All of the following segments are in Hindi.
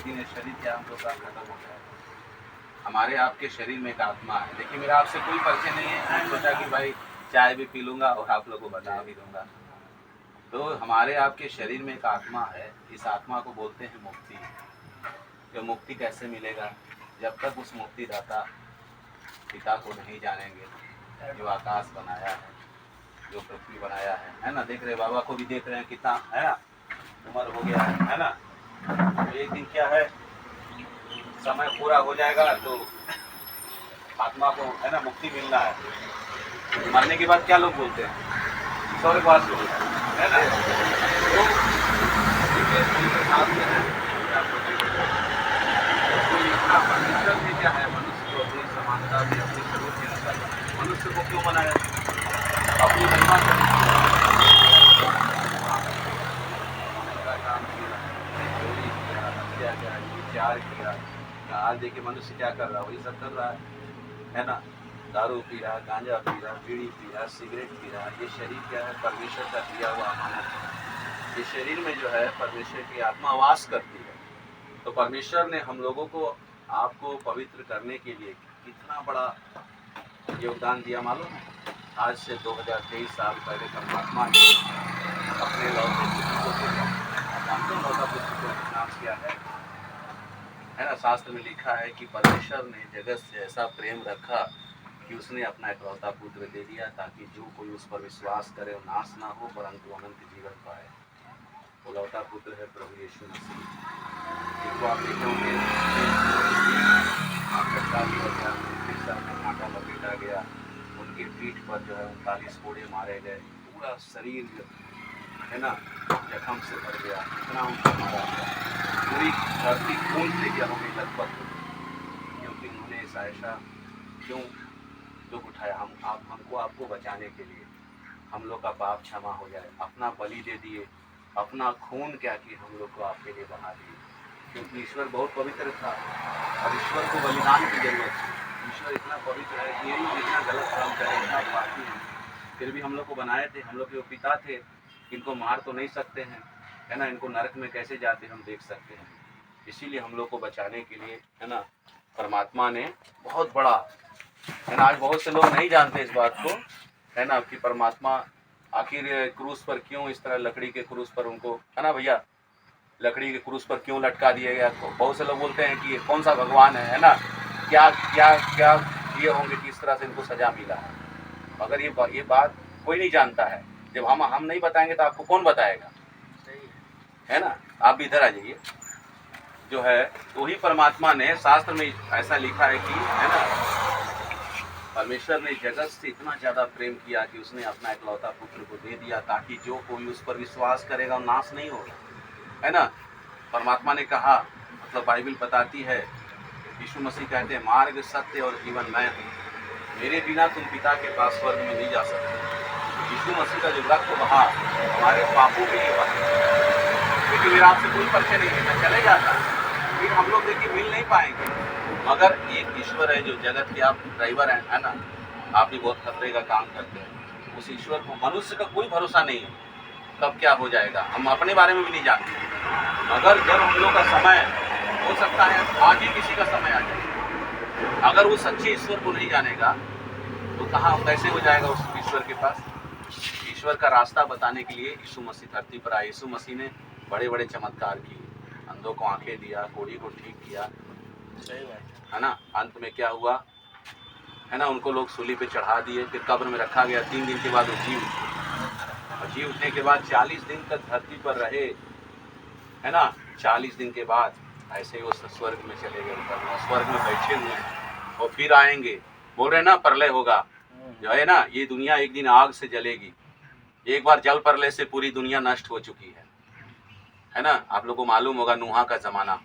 एक दिन ये शरीर क्या हम लोग का खत्म हो जाएगा। हमारे आपके शरीर में एक आत्मा है। देखिए मेरा आपसे कोई परिचय नहीं है, मैं सोचा कि भाई चाय भी पी लूँगा और आप लोग को बता भी दूँगा। तो हमारे आपके शरीर में एक आत्मा है, इस आत्मा को बोलते हैं मुक्ति। तो मुक्ति कैसे मिलेगा? जब तक उस मुक्तिदाता पिता को नहीं जानेंगे, जो आकाश बनाया है, जो पृथ्वी बनाया है ना। देख रहे बाबा को भी देख रहे हैं कितना है ना, उम्र हो गया है ना। तो एक दिन क्या है, समय पूरा हो जाएगा तो आत्मा को है ना मुक्ति मिलना है। मरने के बाद क्या लोग बोलते हैं? स्वर्गवास है ना। तो परमेश्वर में क्या है, मनुष्य को अपनी समानता में अपनी जरूरत के अनुसार मनुष्य को क्यों बनाया? अपनी महिमा विचार किया। आज देखिए मनुष्य क्या कर रहा है, वही सब कर रहा है ना। दारू पी रहा, गांजा पी रहा, बीड़ी पी रहा, सिगरेट पी रहा। ये शरीर क्या है? परमेश्वर का दिया हुआ अमानत। ये शरीर में जो है परमेश्वर की आत्मा वास करती है। तो परमेश्वर ने हम लोगों को आपको पवित्र करने के लिए कितना बड़ा योगदान दिया मालूम है? आज से 2023 साल पहले परमात्मा ने अपने लौते पुत्र को लौता पुत्र को नाम किया है ना। शास्त्र में लिखा है कि परमेश्वर ने जगत से ऐसा प्रेम रखा कि उसने अपना इकलौता पुत्र दे दिया, ताकि जो कोई उस पर विश्वास करे वो नाश ना हो परंतु अनंत जीवन पाए। वो लौता पुत्र है प्रभु यीशु मसीह, जिनको आप देखे होंगे कांटा लपेटा गया, उनके पीठ पर जो है 39 कोड़े मारे गए, पूरा शरीर है ना जख्म से भर गया, इतना उनको मारा गया, पूरी धरती खून से क्या हो गई लगभग, क्योंकि उन्होंने ऐसा क्यों दुख उठाया। हमको आपको बचाने के लिए, हम लोग का पाप क्षमा हो जाए, अपना बलि दे दिए, अपना खून क्या कि हम लोग को आपके लिए बना दिए। क्योंकि ईश्वर बहुत पवित्र था और ईश्वर को बलिदान की जरूरत थी। ईश्वर इतना पवित्र है कि ये लोग इतना गलत काम करें, इतना पापी हैं, फिर भी हम लोग को बनाए थे, हम लोग के वो पिता थे, इनको मार तो नहीं सकते हैं है ना। इनको नरक में कैसे जाते हम देख सकते हैं। इसीलिए हम लोग को बचाने के लिए है ना परमात्मा ने बहुत बड़ा है ना। आज बहुत से लोग नहीं जानते इस बात को है ना कि परमात्मा आखिर क्रूस पर क्यों इस तरह लकड़ी के क्रूस पर उनको है ना भैया, लकड़ी के क्रूस पर क्यों लटका दिया गया। तो बहुत से लोग बोलते हैं कि ये कौन सा भगवान है ना, क्या क्या क्या ये होंगे कि इस तरह से इनको सजा मिला है। मगर ये बात कोई नहीं जानता है। जब हम नहीं बताएंगे तो आपको कौन बताएगा, है ना। आप भी इधर आ जाइए। जो है तो ही परमात्मा ने शास्त्र में ऐसा लिखा है कि है ना, परमेश्वर ने जगत से इतना ज़्यादा प्रेम किया कि उसने अपना इकलौता पुत्र को दे दिया, ताकि जो कोई उस पर विश्वास करेगा वो नाश नहीं होगा, है ना। परमात्मा ने कहा, मतलब बाइबल बताती है, यीशु मसीह कहते हैं मार्ग सत्य और जीवन मैं हूँ, मेरे बिना तुम पिता के पास स्वर्ग में नहीं जा सकते। यीशु मसीह का जो रक्त बहा हमारे पापों के लिए बहा, क्योंकि मेरा आपसे कोई परिचय नहीं है, मैं चले जाता, फिर हम लोग देखिए मिल नहीं पाएंगे। मगर एक ईश्वर है जो जगत के आप ड्राइवर हैं है ना, आप भी बहुत खतरे का काम करते हैं। उस ईश्वर को मनुष्य का कोई भरोसा नहीं है, कब क्या हो जाएगा हम अपने बारे में भी नहीं जानते। मगर जब हम लोग का समय हो सकता है आज ही किसी का समय आ जाए, अगर वो सच्चे ईश्वर को नहीं जानेगा तो कहाँ कैसे हो जाएगा उस ईश्वर के पास। ईश्वर का रास्ता बताने के लिए यीशु मसीह धरती पर आए। यीशु मसीह ने बड़े बड़े चमत्कार किए, अंधों को आंखें दिया, कोढ़ी को ठीक किया, सही बात है ना। अंत में क्या हुआ है ना, उनको लोग सूली पे चढ़ा दिए, फिर कब्र में रखा गया। 3 दिन के बाद वो जी उठे, और जी उठने के बाद 40 दिन तक धरती पर रहे है ना। 40 दिन के बाद ऐसे ही वो स्वर्ग में चले गए, स्वर्ग में बैठे हुए हैं और फिर आएंगे। बोल रहे ना प्रलय होगा जो है ना, ये दुनिया एक दिन आग से जलेगी। एक बार जल प्रलय से पूरी दुनिया नष्ट हो चुकी है ना। आप लोगों को मालूम होगा नूहा का जमाना,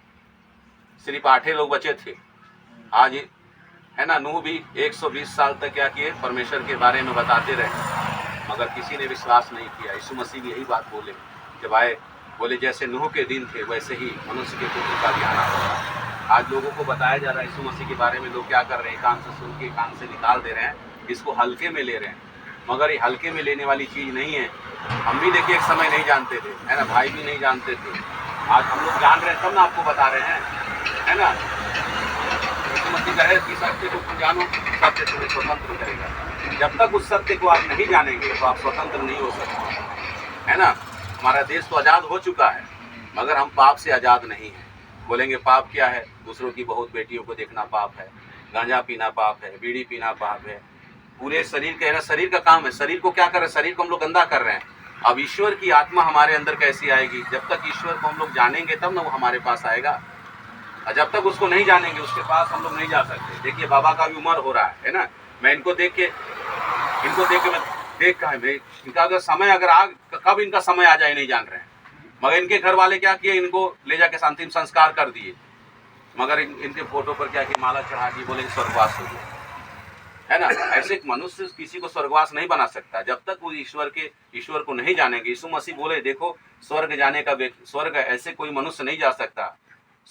सिर्फ 8 लोग बचे थे। आज है ना नूह भी 120 साल तक क्या किए, परमेश्वर के बारे में बताते रहे, मगर किसी ने विश्वास नहीं किया। यीशु मसीह भी यही बात बोले जब आए, बोले जैसे नूह के दिन थे वैसे ही मनुष्य के पुत्र का भी आना होगा। आज लोगों को बताया जा रहा है यीशु मसीह के बारे में, लोग क्या कर रहे हैं, कान से सुन के कान से निकाल दे रहे हैं, इसको हल्के में ले रहे हैं। मगर ये हल्के में लेने वाली चीज़ नहीं है। हम भी देखिए एक समय नहीं जानते थे है ना, भाई भी नहीं जानते थे आज हम लोग जान रहे हैं तब ना आपको बता रहे हैं, है ना। यीशु मसीह का है कि सत्य को तुम जानो, सत्य तुम्हें स्वतंत्र करेगा। जब तक उस सत्य को आप नहीं जानेंगे तो आप स्वतंत्र नहीं हो सकते, है ना। हमारा देश तो आज़ाद हो चुका है, मगर हम पाप से आज़ाद नहीं हैं। बोलेंगे पाप क्या है? दूसरों की बहुत बेटियों को देखना पाप है, गांजा पीना पाप है, बीड़ी पीना पाप है। पूरे शरीर के, है ना, शरीर का काम है। शरीर को क्या कर रहे हैं? शरीर को हम लोग गंदा कर रहे हैं। अब ईश्वर की आत्मा हमारे अंदर कैसी आएगी? जब तक ईश्वर को हम लोग जानेंगे तब ना वो हमारे पास आएगा, और जब तक उसको नहीं जानेंगे उसके पास हम लोग नहीं जा सकते। देखिए बाबा का भी उम्र हो रहा है ना। मैं इनको देख के मैं देख का है, मैं इनका अगर समय अगर कब इनका समय आ जाए नहीं जान रहे हैं। मगर इनके घर वाले क्या किए, इनको ले जाके अंतिम संस्कार कर दिए। मगर इनके फोटो पर क्या कि माला चढ़ा दी, बोले स्वर्गवास हो गया, है ना। ऐसे मनुष्य किसी को स्वर्गवास नहीं बना सकता जब तक वो ईश्वर को नहीं जानेंगे। यीशु मसीह बोले देखो स्वर्ग जाने का स्वर्ग ऐसे कोई मनुष्य नहीं जा सकता।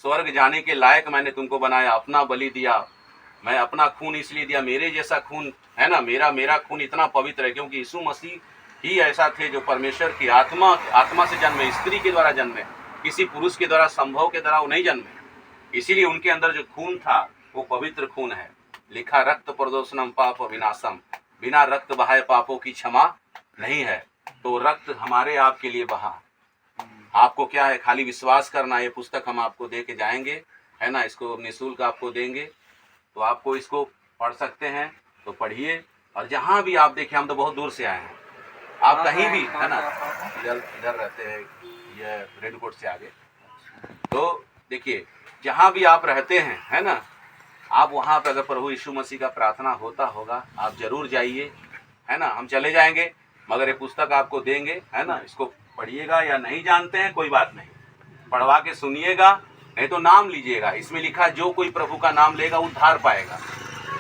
स्वर्ग जाने के लायक मैंने तुमको बनाया, अपना बलि दिया, मैं अपना खून इसलिए दिया, मेरे जैसा खून, है ना। मेरा खून इतना पवित्र है क्योंकि यीशु मसीह ही ऐसा थे जो परमेश्वर की आत्मा से जन्मे, स्त्री के द्वारा जन्मे, किसी पुरुष के द्वारा संभव के द्वारा वो नहीं जन्मे। इसीलिए उनके अंदर जो खून था वो पवित्र खून है। लिखा रक्त प्रदोषणम पाप विनाशम, बिना रक्त बहाए पापों की क्षमा नहीं है। तो रक्त हमारे आपके लिए बहा। आपको क्या है, खाली विश्वास करना। ये पुस्तक हम आपको दे के जाएंगे, है ना। इसको निःशुल्क आपको देंगे, तो आपको इसको पढ़ सकते हैं तो पढ़िए। और जहाँ भी आप देखें, हम तो बहुत दूर से आए हैं, आप कहीं भी, है ना, इधर रहते हैं, ये रेड कोट से आगे। तो देखिए जहाँ भी आप रहते हैं, है ना, आप वहाँ पर अगर प्रभु यीशु मसीह का प्रार्थना होता होगा आप जरूर जाइए, है ना। हम चले जाएंगे मगर ये पुस्तक आपको देंगे, है ना। इसको पढ़िएगा, या नहीं जानते हैं कोई बात नहीं, पढ़वा के सुनिएगा, नहीं तो नाम लीजिएगा। इसमें लिखा जो कोई प्रभु का नाम लेगा उद्धार पाएगा,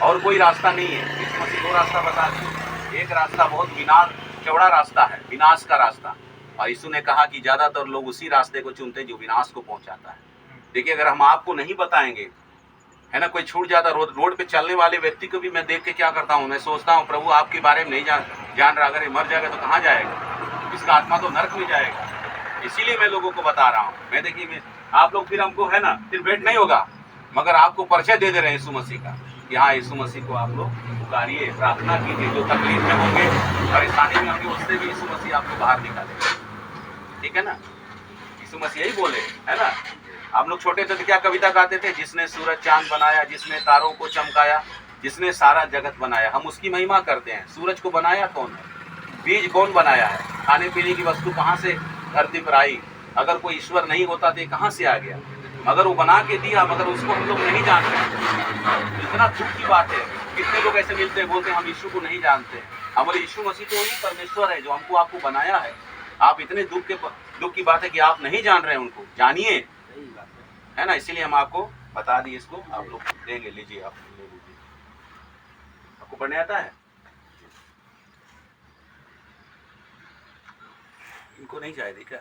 और कोई रास्ता नहीं है। यीशु मसीह दो रास्ता बता दिए। एक रास्ता बहुत चौड़ा रास्ता है, विनाश का रास्ता, और यीशु ने कहा कि ज्यादातर लोग उसी रास्ते को चुनते हैं जो विनाश को पहुंचाता है। देखिए अगर हम आपको नहीं बताएंगे, है ना, कोई छूट जाता, रोड पे चलने वाले व्यक्ति को भी मैं देख के क्या करता हूँ, मैं सोचता हूँ प्रभु आपके बारे में नहीं जान रहा, अगर ये मर जाएगा तो कहाँ जाएगा, इसका आत्मा तो नरक में जाएगा। इसीलिए मैं लोगों को बता रहा हूँ। मैं देखिए आप लोग फिर हमको, है ना, फिर भेंट नहीं होगा, मगर आपको परिचय दे रहे हैं यीशु मसीह का कि हाँ यीशु मसीह को आप लोग पुकारिए, प्रार्थना कीजिए। जो तकलीफ में होंगे, परेशानी में होंगे, उससे भी यीशु मसीह आपको बाहर निकालेगा, ठीक है ना। यीशु मसीह यही बोले, है ना। हम लोग छोटे थे तो क्या कविता गाते थे, जिसने सूरज चांद बनाया, जिसने तारों को चमकाया, जिसने सारा जगत बनाया, हम उसकी महिमा करते हैं। सूरज को बनाया कौन है? बीज कौन बनाया है? खाने पीने की वस्तु कहाँ से धरती पर आई? अगर कोई ईश्वर नहीं होता तो कहाँ से आ गया? मगर वो बना के दिया, मगर उसको हम लोग नहीं जानते। इतना दुख की बात है, कितने लोग ऐसे मिलते हैं, बोलते हैं हम यीशु को नहीं जानते। हमारे यीशु मसीह तो वही परमेश्वर है जो हमको आपको बनाया है। आप इतने दुख की बात है कि आप नहीं जान रहे हैं उनको, जानिए, है ना। इसीलिए हम आपको बता दिए, इसको आप लोग देंगे, लीजिए, आप ले लीजिए। आपको पढ़ने आता है? इनको नहीं चाहिए क्या?